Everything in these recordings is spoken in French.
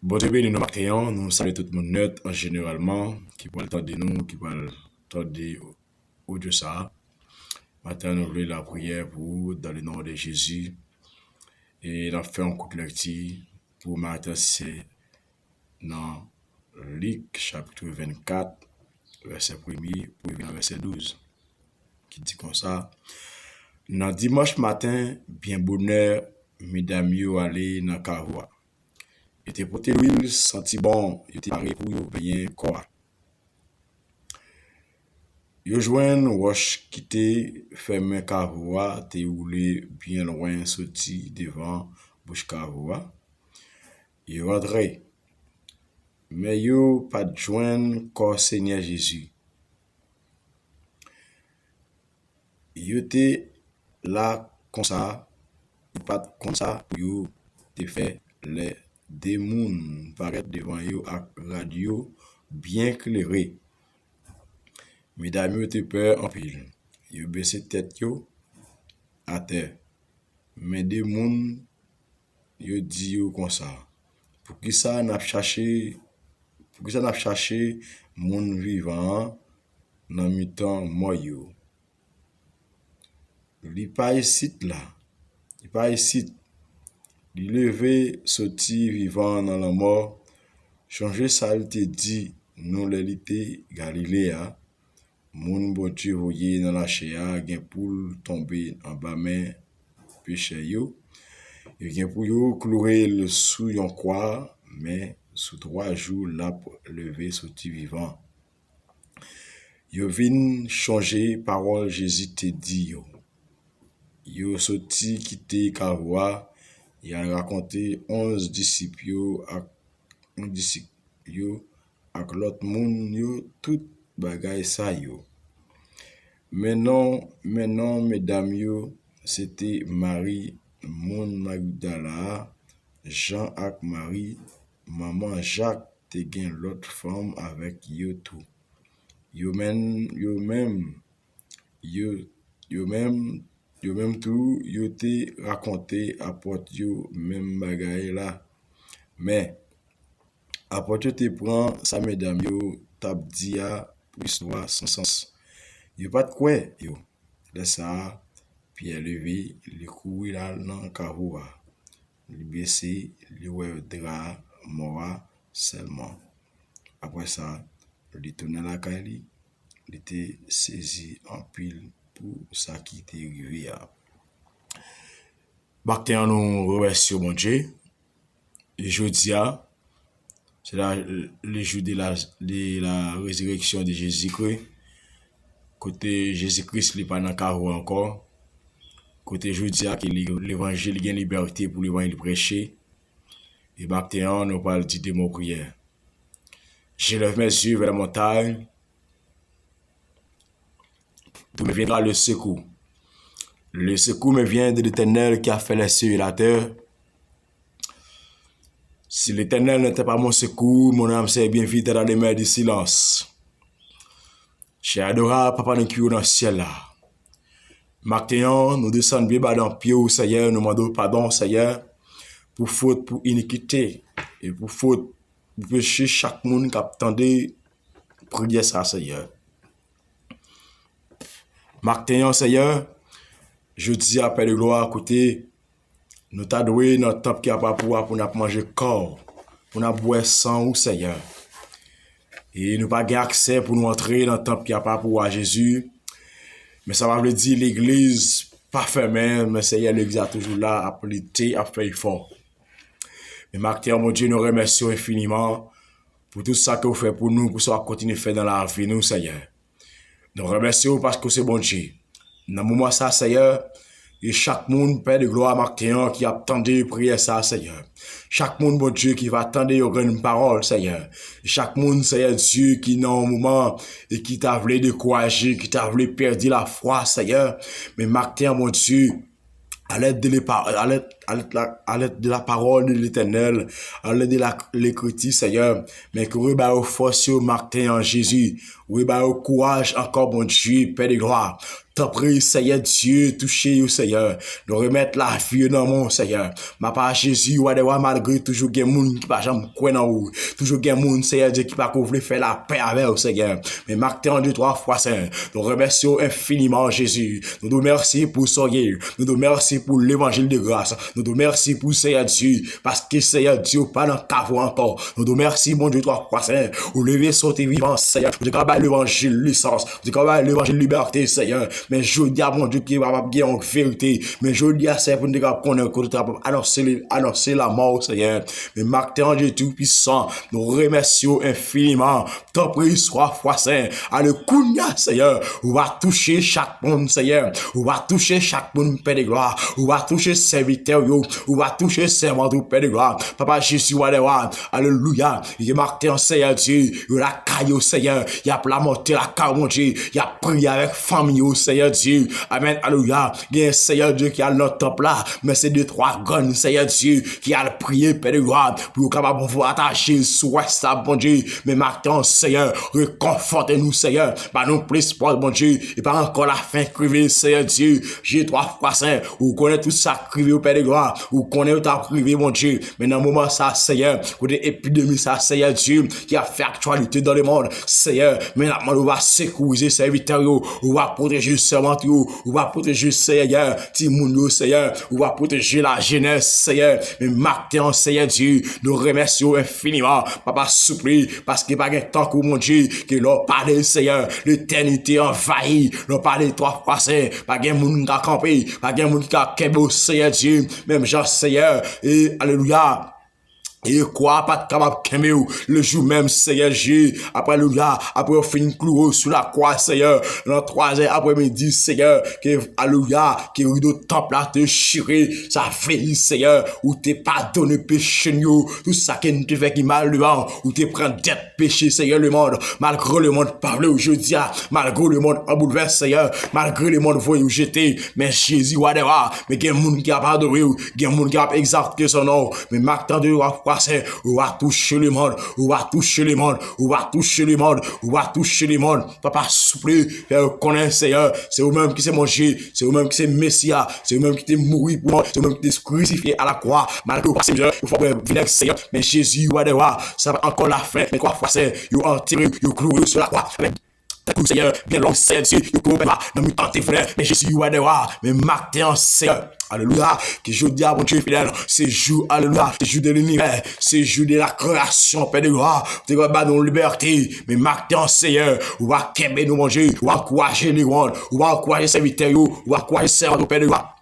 Bon Dieu béni nous matin, nous saluons tout le monde net en généralement, qui parle tant de nous, qui parle tant de Dieu ça. Matin, nous voulons la prière pour dans le nom de Jésus. Et nous fait un coup de lecture pour matin, c'est dans Luc chapitre 24, verset 1er pour verset 12, qui dit comme ça. Dans dimanche matin, bien bonheur, mesdames, yo aller dans Kahoua. Et te pote l'huile senti bon, yo te pare pour yo bien quoi. Yo jouen roche qui te fermé Kahoua, te roulé bien loin sorti devant bouche Kahoua. Yo rentré. Mais yo pas joindre corps Seigneur Jésus. Yo te là comme ça, pas comme ça, yo te fait les démons paraître devant yo ak radio bien éclairé. Mesdames yo te peur en pile. Yo baissé tête yo à terre. Mais démons yo dit yo comme ça. Pour qui ça n'a cherché moun vivant dans mi-temps mort yo. Li pas ici là. Il pas ici. Il levé sorti vivant dans la mort, changer ça il te dit nous l'élité Galiléa, moun bon Dieu voyé dans la chair gen pour tomber en bas main péché yo, et gen pour yo clouer sous yon croix, mais sous 3 jours là levé sorti vivant. Yo vinn changer parole Jésus te dit yo. Yo sorti quitter Kahoua. Il a raconté 11 disciples yo ak l'autre moun yo tout bagay sa yo. Maintenant mesdames yo, c'était Marie moun Magdala, Jean ak Marie, maman Jacques te gen l'autre femme avec yo tout. Yo même tout, yo te raconté apporte yo même bagay là. Mais apporte yo te prend sa mesdames yo tap di a pour histoire sans sens. Yo pas de quoi yo. Laisse ça, Pierre levé, li couru là dans Kahoua. Li baissé, li wè dra mora seulement. Après ça, li tourne la caille, li te saisi en pile pour ça qui était arrivé. Matin, nous remercions mon Dieu. Jeudi, c'est le jour de la résurrection de Jésus-Christ. Côté Jésus-Christ, il n'est pas dans le carreau encore. Côté jeudi, l'évangile, il y a une liberté pour l'évangile prêcher. Et matin, nous parlons de mon prière. Je lève mes yeux vers la montagne. D'où me viendra le secours. Le secours me vient de l'Éternel qui a fait les cieux et la terre. Si l'Éternel n'était pas mon secours, mon âme serait bien vite dans les mers du silence. J'ai adoré Papa nous qui est dans le ciel là. Maintenant, nous descendons bien bas dans le pied au Seigneur, nous demandons pardon Seigneur pour faute, pour iniquité et pour faute, pour péché chaque monde qui attendait prier ça Seigneur. Maintenant Seigneur, je dis appel de gloire à côté, nous t'adouer dans le temple qui a pas pour nous manger corps, pour nous boire sang ou Seigneur. Et nous pas accès pour nous entrer dans le temple qui a pas pour Jésus. Mais ça va veut dire l'église pas fermée, mais Seigneur l'église est toujours là, à pliter, à faire fort. Mais Martin, mon Dieu, nous remercions infiniment pour tout ça que vous faites pour nous, pour ça continuer à faire dans la vie, nous, Seigneur. Nous remercions parce que c'est bon Dieu. Dans le moment ça, Seigneur, et chaque monde, Père de gloire, Martin, qui attendait prier ça, Seigneur. Chaque monde, bon Dieu, qui va attendre une parole, Seigneur. Chaque monde, Seigneur Dieu, qui dans un moment, et qui t'a voulu décourager, qui t'a voulu perdre la foi, Seigneur. Mais Martin, mon Dieu, à l'aide de la parole de l'Éternel, à l'aide de l'écriture, Seigneur, mais que oui, bah, au force, Martin en Jésus, oui, bah, au courage encore, bon Dieu, Père de gloire, T'en prie, Seigneur Dieu, touchez, Seigneur. Nous remettre la vie dans mon Seigneur. Ma part Jésus, malgré toujours des gens qui pas jamais croire dans vous. Toujours des gens, Seigneur Dieu, qui pas voulu faire la paix avec vous, Seigneur. Mais marque en Dieu 3 fois, Seigneur. Nous remercions infiniment, Jésus. Nous nous remercions pour soyez. Nous nous remercions pour l'évangile de grâce. Nous nous remercions pour Seigneur Dieu. Parce que Seigneur Dieu, pas dans ta voix encore. Nous nous remercions, mon Dieu, 3 fois, Seigneur. Vous levez, sauter vivant, Seigneur. Vous dites l'évangile, licence. Vous dites l'évangile, liberté, Seigneur. Mais je dis à mon Dieu qui va bien en vérité. Mais je dis à c'est pour nous annoncer la mort, Seigneur. Mais marque en Dieu tout-puissant. Nous remercions infiniment. T'en prie, sois foi saint. Alléluia, Seigneur. On va toucher chaque monde, Seigneur. On va toucher chaque monde, Père de gloire. On va toucher serviteur, on va toucher servant du Père de gloire. Papa Jésus, alléluia. Il est marqué en Seigneur Dieu. Il a caillou, Seigneur. Il a lamenté la caille, mon Dieu. Il a prié avec famille, Seigneur Dieu. Amen, alléluia. Il y a un Seigneur Dieu qui a notre temple là, mais c'est 2-3 grands, Seigneur Dieu, qui a prié, Père de gloire, pour capable vous attacher sur ça, bon Dieu. Mais maintenant, Seigneur, réconfortez-nous, Seigneur, par nous plus pour bon Dieu, et par encore la fin crivé, Seigneur Dieu. J'ai 3 fois saint, vous connaissez tout ça crivé au Père de gloire, vous connaissez tout privé, mon Dieu. Mais dans le moment, ça, Seigneur, côté épidémie, ça, Seigneur Dieu, qui a fait actualité dans le monde, Seigneur, mais là, on va sécuriser serviteurs, on va protéger servants, on va protéger, Seigneur, Timounio, Seigneur, on va protéger la jeunesse, Seigneur, mais marquez Seigneur Dieu, nous remercions infiniment, Papa, supplie, parce qu'il n'y a pas de temps que mon Dieu, que l'on parle, Seigneur, l'éternité envahie, l'on parle 3 fois, Seigneur, pas de monde qui a campé, pas de monde qui a kebo, Seigneur Dieu, même Jean, Seigneur, et alléluia. Et quoi, pas de capable le jour même, Seigneur Jésus, après le gars, après on fait une clou sur la croix, Seigneur, dans 3 heures après-midi, Seigneur, que, alléluia, que rideau temple là te chiré, ça fait, Seigneur, où t'es pardonné péché, tout ça qui ne te fait qui mal devant, où t'es prend d'être péché, Seigneur, le monde, malgré le monde parlé aujourd'hui, malgré le monde en bouleverse, Seigneur, malgré le monde voyou jeté, mais Jésus, whatever, mais il y a un monde qui a pardonné, il y a un monde qui a exalté son nom, mais maintenant de on va toucher le monde, on va toucher le monde, on va toucher le monde, on va toucher le monde. Papa, souple, faire connaître, Seigneur, c'est vous-même qui s'est mangé, c'est vous-même qui s'est Messia, c'est vous-même qui t'est mouru pour moi, c'est vous-même qui t'est crucifié à la croix, malgré que vous passez, il faut venir, Seigneur, mais Jésus, ça va encore la fin, mais quoi, c'est, vous enterré, vous cloué sur la croix. Seigneur, bien long, Seigneur Dieu, vous pouvez pas, dans mes temps, frère, mais Jésus, mais marque en Seigneur. Alléluia, que je dis à mon Dieu fidèle, c'est jour, alléluia, c'est jour de l'univers, c'est jour de la création, Père de gloire, c'est pas dans la liberté, mais marque en Seigneur, ou va qu'aimer nous manger, ou va encourager les gens, ou va encourager les serviteurs, ou va encourager les servants, Père de gloire.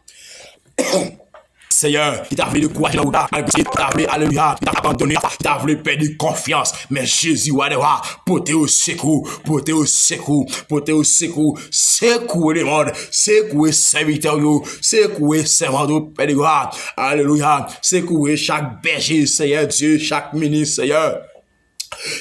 Seigneur, il t'a voulu de courage là, il t'a voulu, alléluia, il t'a abandonné, il t'a voulu perdre confiance, mais Jésus, alléluia, portez au secours, portez au secours, portez au secours, secouez le monde, secouez serviteurs, secouez servants de Père de gloire, alléluia, secouez chaque berger, Seigneur Dieu, chaque ministre, Seigneur,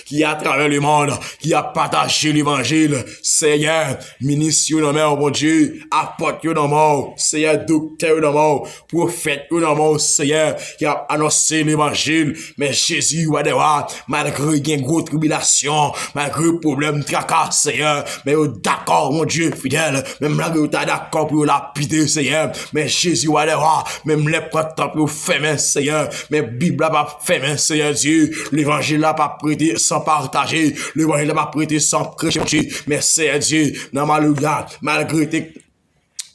qui à travers le monde, qui a partagé l'évangile, Seigneur, ministre dans mon bon Dieu, apporte dans mon, Seigneur, docteur dans mon, prophète dans mon, Seigneur, qui a annoncé l'évangile, mais Jésus, malgré une grosse tribulation, malgré problème tracas, Seigneur, mais d'accord, mon Dieu, fidèle, même là, tu d'accord pour la pitié, Seigneur, mais Jésus, même les temps pour faire, Seigneur, mais Bible n'a pas fait, Seigneur Dieu, l'évangile n'a pas prêté sans partager, l'évangile n'a pas prêté sans prêcher, mais Seigneur Dieu, malgré tes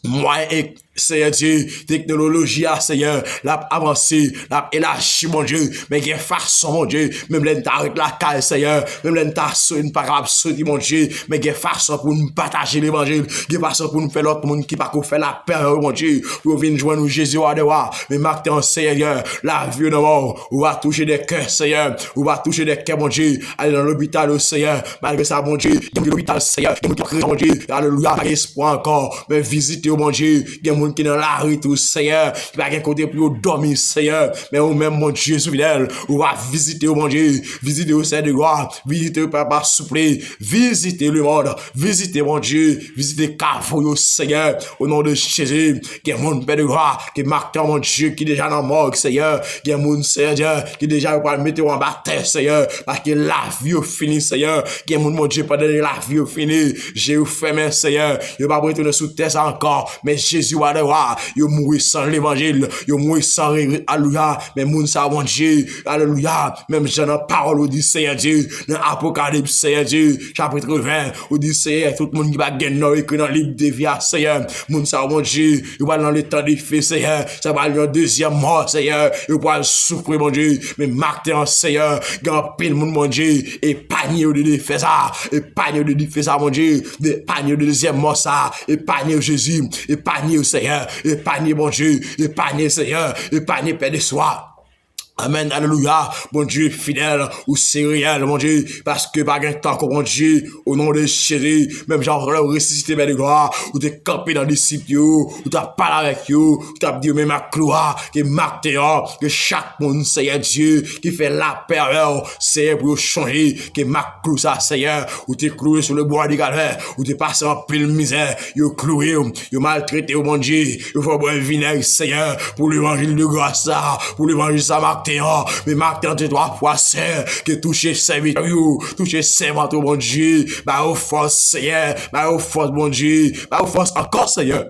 moyens et Seigneur Dieu, technologie, Seigneur, l'a avancé, l'a élargi, mon Dieu, mais il y a façon, mon Dieu, même l'un t'arrête la caille, Seigneur, même l'un t'arrête une parole sortie, mon Dieu, mais il y a façon pour nous partager l'évangile, il y a façon pour nous faire l'autre monde qui pas qu'on fait la paix, mon Dieu, pour venir joindre Jésus à devoir, mais maintenant, Seigneur, la vie de mort, on va toucher des cœurs, Seigneur, on va toucher des cœurs, mon Dieu, aller dans l'hôpital, Seigneur, malgré ça, mon Dieu, il y a l'hôpital, Seigneur, il y a mon Dieu, alléluia, pas espoir encore, mais visitez, mon Dieu, il y a monde qui dans la rue tout Seigneur, qui va côté pour dormir Seigneur, mais ou même mon Dieu fidèle, ou va visiter mon Dieu, visiter au Seigneur de gloire, visiter papa souple, visiter le monde, visiter mon Dieu, visiter Carrefour Seigneur, au nom de Jésus, qui est mon Père de gloire, qui marque mon Dieu, qui est déjà dans la mort Seigneur, qui est mon Seigneur, qui est déjà va mettre en bataille Seigneur, parce que la vie est finie Seigneur, qui est mon Dieu, pendant la vie est finie, j'ai fait mes Seigneur, il va pas retourner sous terre encore, mais Jésus va devoir, il mourir sans l'évangile, il mourir sans alléluia, mais moun sa mon Dieu, alléluia, même j'ai dans parole dit Seigneur Dieu, dans Apocalypse Seigneur Dieu, chapitre 20, où dit Seigneur, tout le monde qui va gagner écrit dans le livre de vie Seigneur, moun sa mon Dieu, il va dans le temps de feu Seigneur, ça va aller en deuxième mort Seigneur, il va souffrir mon Dieu, mais marque en Seigneur, grand pile mon Dieu, et panier de faire ça, et panier de faire ça mon Dieu, des panier de deuxième mort ça, et panier Jésus, et panier Seigneur, et panier mon Dieu, et panier Seigneur, et panier Père de soi. Amen, alléluia, mon Dieu fidèle ou c'est réel, mon Dieu, parce que par un temps, mon Dieu, au nom de Jésus, même genre, ressuscité, mais de gloire, ou t'es campé dans les disciples, ou t'as parlé avec eux, ou t'as dit, même à gloire, que marque que chaque monde, Seigneur Dieu, qui fait la période, c'est pour changer, que marque ça, Seigneur, ou t'es cloué sur le bois du calvaire, ou t'es passé en pile misère, you cloué, you maltraité, mon Dieu, il faut boire vinaigre, Seigneur, pour l'évangile de grâce, pour l'évangile, ça marque mais marque tes 3 fois, Seigneur, que toucher serviteur, toucher servant, mon Dieu, bah, au force, Seigneur, bah, au force, mon Dieu, bah, au force encore, Seigneur.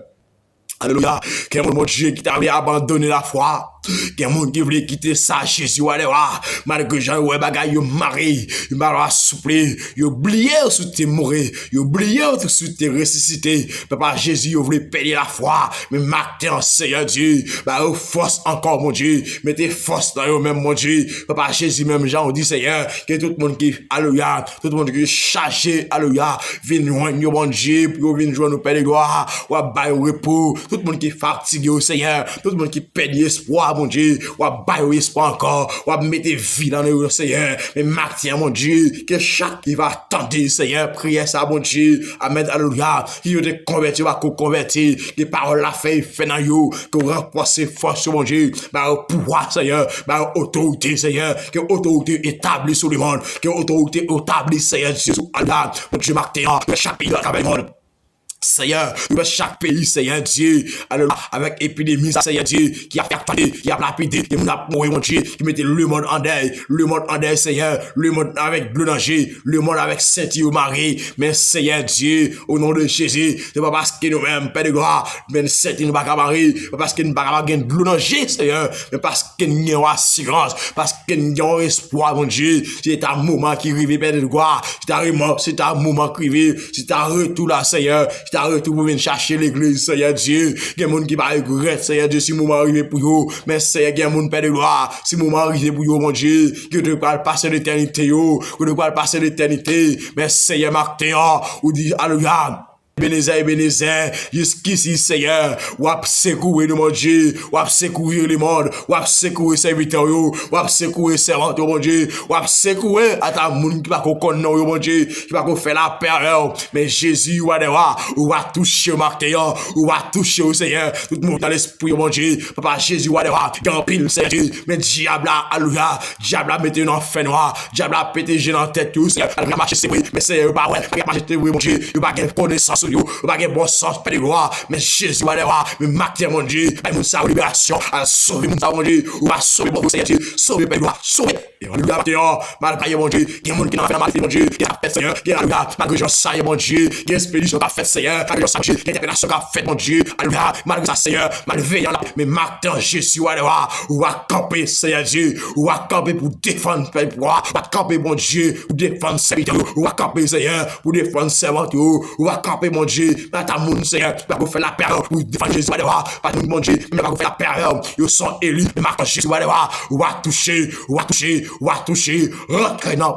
Alléluia. Quel mon Dieu qui t'avait abandonné la foi. Quel monde qui voulait quitter ça, Jésus, alléluia. Malgré Jean, ouais, bagaille, yo mari, yo mari souple, yo oublié sous tes mourir, yo oublié sous tes ressuscité. Papa Jésus, yo voulait payer la foi, mais matin, Seigneur Dieu, bah, au force encore, mon Dieu, mettez force dans eux même, mon Dieu. Papa Jésus, même Jean, on dit, Seigneur, que tout le monde qui, alléluia, tout le monde qui est chargé, alléluia, vienne joindre, mon Dieu, pour venir joindre nos pères de gloire, ou à bailler au repos, tout le monde qui est fatigué au Seigneur, tout le monde qui perd espoir, mon Dieu, ou à bailler espoir encore, ou à mettre vie dans le Seigneur, mais matin, mon Dieu, que chaque qui va attendre, Seigneur, prier ça, mon Dieu, amen, alléluia, qui te convertir, va convertir, que parole la fait dans you, que renforcer force, mon Dieu, bah, au pouvoir, Seigneur, bah, autorité, Seigneur, que autorité établie sur le monde, que autorité établie, Seigneur, Jésus, Allah, mon Dieu, matin, que chaque pays dans le monde, Seigneur, chaque pays, Seigneur Dieu, alléluia, avec épidémie, Seigneur Dieu, qui a fait qui a lapidé, qui a mouru, mon Dieu, qui mettait le monde en deuil, Seigneur, le monde avec bleu danger, le monde avec Saint-Thierry Marie, mais Seigneur Dieu, au nom de Jésus, c'est pas parce que nous-mêmes, Père de gloire, mais Saint-Thierry nous pas Marie, pas parce que nous pas gagner bleu danger, Seigneur, mais parce que nous avons assurance, parce que nous avons espoir, mon Dieu, c'est un moment qui arrive, Père de gloire, c'est un moment qui arrive, c'est un retour là, Seigneur, t'as retour pour venir chercher l'église, Seigneur Dieu. Il y a des gens qui va regretter, Seigneur Dieu, si moment arrivé pour eux. Mais Seigneur, il y a des gens, Père de gloire, si moment arrivé pour eux, mon Dieu, que tu parles passer l'éternité, que tu parles passer l'éternité. Mais Seigneur, Marc ou dit, alléluia. Ebenezer, jusqu'ici, Seigneur, ou ap secouer de mon Dieu, ou ap secouer le monde, ou ap secouer serviteur, ou ap secouer servant, mon Dieu, ou ap secouer à ta moun qui va qu'on connaît, mon Dieu, qui va qu'on faire la période, mais Jésus, ou va toucher Martin, ou va toucher au Seigneur, tout le monde dans l'esprit, mon Dieu, Papa Jésus, grand pile, Seigneur, mais diable, alléluia, diable, mettez une enfer noir, diable, pété, j'ai dans tête, tout, Seigneur, il va marcher, c'est vrai, mais Seigneur, pas ouais, il va marcher, mon Dieu, il va gagner connaissance. Yo, pas de bon sens, Père de gloire, mais Jésus va voir, mais marquer mon Dieu, mais sa libération, à sauver mon Dieu, ou à sauver mon Seigneur, sauver Père de gloire, sauver. Et on lui a dit, malgré mon Dieu, il y a des gens qui n'ont pas fait la mon Dieu, qui a fait Seigneur, qui a malgré Jean Saïe, mon Dieu, qui a expédition pas fait Seigneur, malgré Jean Saïe, qui a interpellation pas fait mon Dieu, malgré ça Seigneur, malgré mais marquant Jésus va voir, ou à camper Seigneur Dieu, ou à camper pour défendre Père de gloire, ou à camper mon Dieu, pour défendre serviteur, ou à camper Seigneur, pour défendre servant, ou à camper mon Dieu, mais ta moun Seigneur, tu vas faire la période pour défendre Jésus, pas mon Dieu, mais tu vas faire la période, ils sont élus, mais marquant Jésus, ou va toucher, rentrer dans la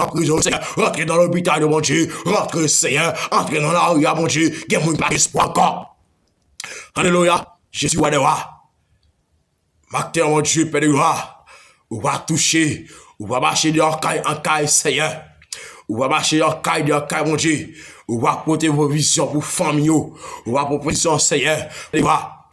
prison, Seigneur, rentrer dans l'hôpital, mon Dieu, rentrer, Seigneur, entrer dans la rue, mon Dieu, il y a mon pas d'espoir encore. Alléluia, Jésus, marquer, mon Dieu, Père de gloire, ou va toucher, ou va marcher en caille, Seigneur. ou va marcher en caille, mon Dieu. Ou va porter vos visions pour famille, ou va proposition, Seigneur.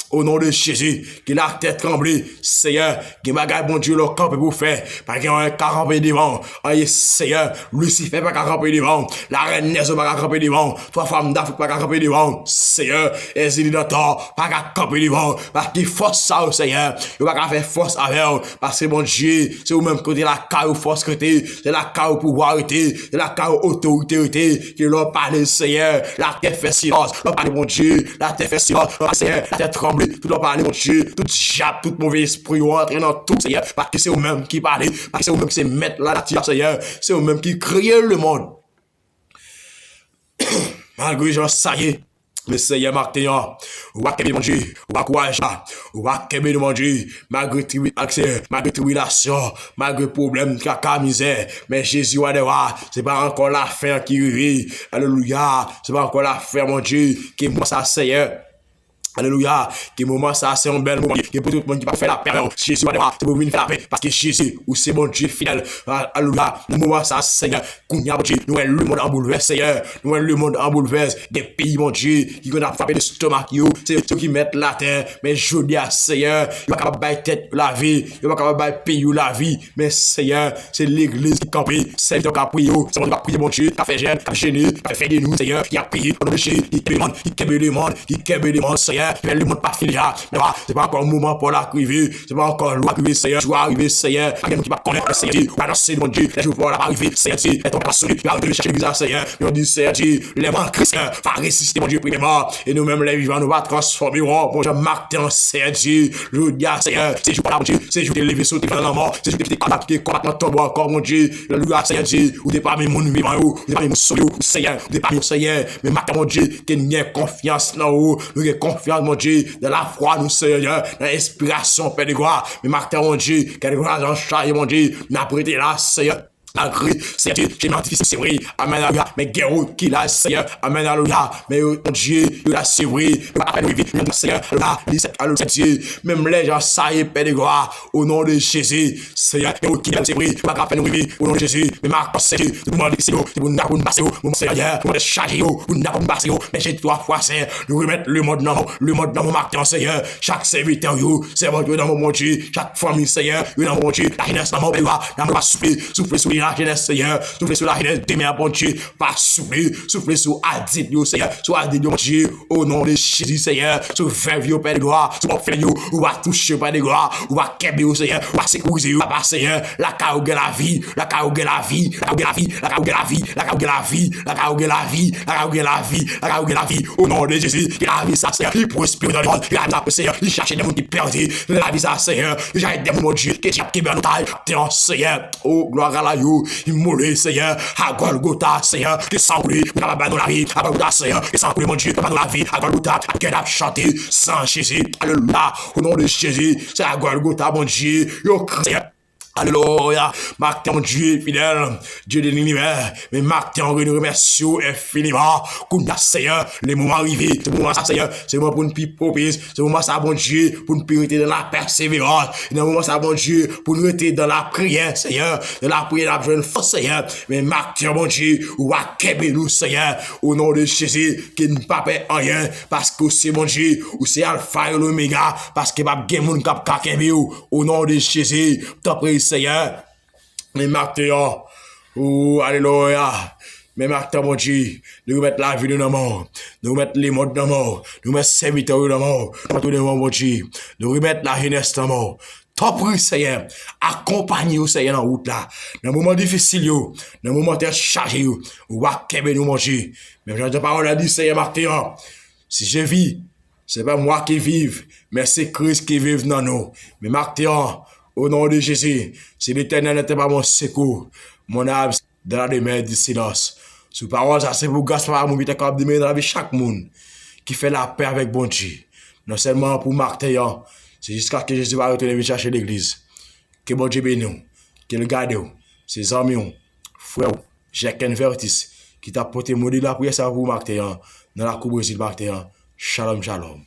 Au nom de Jésus, qui la tête tremblée, Seigneur, qui m'a gardé, bon Dieu, le camp pour faire, parce qu'il y a un campé devant, Seigneur, Lucifer pas camper devant, la reine Nezo pas camper devant, trois femmes d'Afrique pas camper devant, Seigneur, Ezili d'Antor, pas camper devant, parce qu'il force ça, Seigneur, il va pas faire force avec eux, parce que bon Dieu, c'est au même côté la caille force côté, c'est la caille pouvoir c'est la caille autorité, qui leur parle, Seigneur, la tête fait silence, leur parle, mon Dieu, la tête fait silence, Seigneur, la tête tremble, tout le parler, mon Dieu, tout diable, tout mauvais esprit, entrer dans tout, Seigneur, parce que c'est eux-mêmes qui parlent, parce que c'est eux-mêmes qui se mettent là, Seigneur, c'est eux-mêmes qui créent le monde. Malgré Jean, ça y est, mais Seigneur, Martin, ou va qu'aimer mon Dieu, ou va courage, ou va qu'aimer mon Dieu, malgré tribulation, malgré problème, caca, misère, mais Jésus, c'est pas encore l'affaire qui arrive, alléluia, c'est pas encore l'affaire, mon Dieu, qui moi ça, Seigneur. Alléluia, que moment ça c'est un bel moment, que pour tout le monde qui va faire la paix, Jésus va devoir, c'est pour venir faire la paix, parce que Jésus, ou c'est mon Dieu fidèle, alléluia, le moment ça Seigneur, qu'on y a, mon Dieu, nous le monde en bouleverse, Seigneur, nous le monde en bouleverse, des pays, mon Dieu, qui ont frappé le stomac, c'est ceux qui mettent la terre, mais je dis à Seigneur, il va capable de tête la vie, il va capable de payer la vie, mais Seigneur, c'est l'église qui campe, c'est le qui a prié, c'est mon qui a prié, mon Dieu, qui a fait gêne, qui a gêné, qui a fait de nous, Seigneur, qui a prié, pour nous péchés, qui demande, Seigneur, le monde pas fini là, c'est pas encore un moment pour l'arrivée, c'est pas encore loi arriver, Seigneur, je dois arriver, Seigneur, quelqu'un qui va connaître, Seigneur, pas danser, mon Dieu, les jours pour l'arrivée, Seigneur, et ton pasteur, il va arriver chercher l'église, Seigneur, et on dit, Seigneur, les morts chrétiens, va résister, mon Dieu, premièrement, et nous-mêmes, les vivants, nous va transformer, bon, je marque en Seigneur, je dis à Seigneur, c'est jour pour la, mon Dieu, c'est jour de lever, sauter dans la mort, c'est jour de combattre dans ton bois encore, mon Dieu, le loup à Seigneur, ou des parmi mon vivant, ou des parmi mon solo, Seigneur, ou des parmi mon Seigneur, mais marque, mon Dieu, qu'il y ait confiance dans vous, nous ayons confiance, mon Dieu, dans la foi, nous, Seigneur, dans l'inspiration, Père de gloire, mais marque, mon Dieu, quelle gloire, j'en charge, mon Dieu, n'a prêté là, Seigneur. C'est j'ai difficile, c'est vrai, amen, alléluia, mais guerre qui l'a, Seigneur, amen, alléluia, mais mon Dieu, il a c'est vrai, il va pas nous vivre, Seigneur, alléluia, Dieu, même les gens, ça y est, Père de gloire, au nom de Jésus, Seigneur, qui l'a, c'est vrai, il va pas nous vivre, au nom de Jésus, mais marque, Seigneur, tout le monde dit, c'est vous, vous n'avez pas passé, mon Seigneur, vous n'avez chargé, vous n'avez pas passé, mais j'ai trois fois, Seigneur, nous remettre le monde dans mon marque, Seigneur, chaque serviteur, c'est votre dans mon Dieu, chaque famille, Seigneur, dans mon Dieu, la jeunesse dans mon pays, dans mon souffler sur la jeunesse, Seigneur, souffler sur la jeunesse, demain, bon Dieu, pas souffler sur Adit, Seigneur, sur Adit, mon Dieu, au nom de Jésus, Seigneur, sur Verve, Père de gloire, sur mon frère, ou va toucher, Père de gloire, ou va kébé, Seigneur, ou va sécuriser, ou va Seigneur, la caougue la vie, la caougue la vie, la caougue la vie, la caougue la vie, la caougue la vie, la caougue la vie, la caougue la vie, la caougue la vie, au nom de Jésus, il a vu ça, Seigneur, il prospère dans le monde, il a vu ça, Seigneur, il cherche des gens qui perdent, il a vu ça, Seigneur, il cherche des gens, mon Dieu, qui est en otage, Seigneur, oh, gloire à la you, il mourait, Seigneur, à Golgotha, Seigneur, qui s'enroule, qui n'a pas dans la vie, à Golgotha, Seigneur, qui s'enroule, mon Dieu, pas dans la vie, à Golgotha, à qui a chanté, sans Jésus, alléluia, au nom de Jésus, c'est à Golgotha, mon Dieu, yo, Seigneur. Alléluia, Marc, mon Dieu fidèle, Dieu de l'univers, mais Marc, on nous remercie infiniment, comme Seigneur, les moments arrivés, c'est le moment ça, Seigneur, c'est le moment pour nous propice, c'est le moment ça, bon Dieu, pour nous rester dans la persévérance, c'est le moment ça, bon Dieu, pour nous rester dans la prière, Seigneur, dans la prière, la jeune force, Seigneur, mais Marc, mon Dieu, ou à Québec, nous, Seigneur, au nom de Jésus, qui ne pas fait rien, parce que c'est mon Dieu, ou c'est Alpha et l'Oméga, parce que pas de monde qui a au nom de Jésus, t'as pris, Seigneur, mais Martin, oh, alléluia, mais Martin, mon Dieu, nous remettre la vie de nos morts, nous remettre les modes de mort, nous remettre les serviteurs de mort, mon Dieu, nous remettre la jeunesse de mort. T'en prie, Seigneur, accompagnez-vous, Seigneur, dans la route là, dans le moment difficile, dans le moment chargé, ou à Québec, nous manger. Même j'ai parole à dire, Seigneur, Martin, si je vis, c'est pas moi qui vive, mais c'est Christ qui vive dans nous. Mais Martin, au nom de Jésus, si l'Éternel n'était pas mon secours, mon âme dans la demeure du silence. Sous parole, ça c'est pour grâce par mon comme demeure dans la vie chaque monde qui fait la paix avec bon Dieu. Non seulement pour Martin, c'est jusqu'à ce que Jésus va retourner chercher l'église. Que bon Dieu bénisse, qu'il garde ses amis, frères, Jacques Vertis, qui t'a porté modèle la prière ça pour Martin, dans la coupe Brésil Martin. Shalom, shalom.